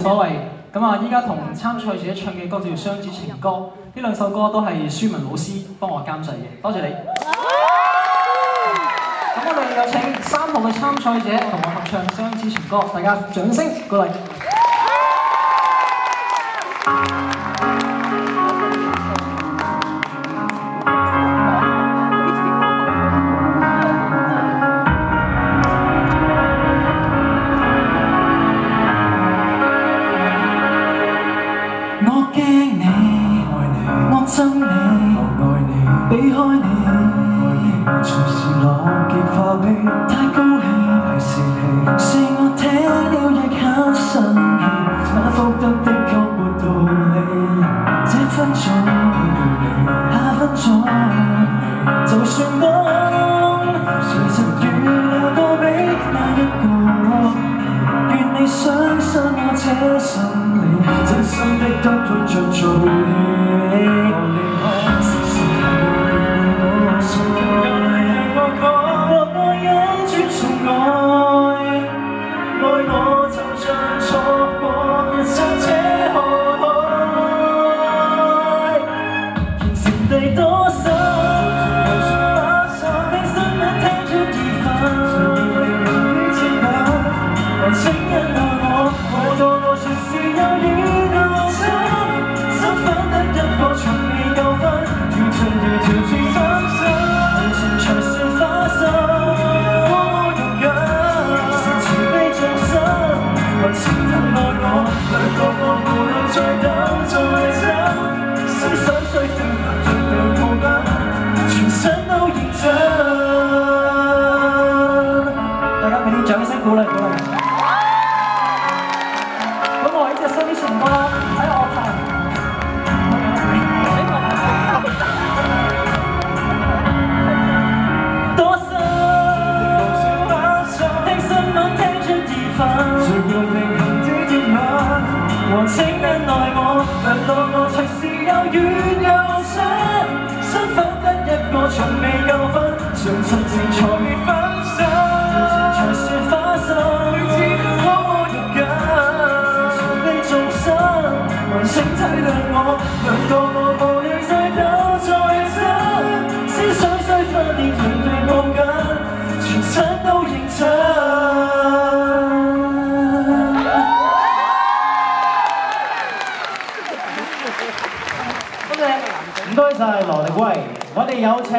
所謂咁啊！依家同參賽者唱嘅歌叫《雙子情歌》，呢兩首歌都係舒文老師幫我監製嘅，多謝你。咁我哋有請3號嘅參賽者同我合唱《雙子情歌》，大家掌聲鼓勵。我驚你，我憎你，避開你，隨時樂極化悲，太高興係泄氣，是我聽了亦很生氣，反覆得的確沒道理，這分鐘下分鐘，就算講其實預料過比那一個，願你相信我這心理，真心的得到着做戲。掌聲鼓勵鼓勵。咁我呢隻雙子情歌喺樂壇，多心聽新聞聽出意憤，最要平衡的熱吻，和請忍耐我，兩個我隨時有軟有傷，身份得一個從未夠分，上親情才未分手。請體諒我，兩個我無力再鬥再爭，思想雖分裂，團隊抱緊，全身都認真。多謝，唔該曬羅力威，我哋有請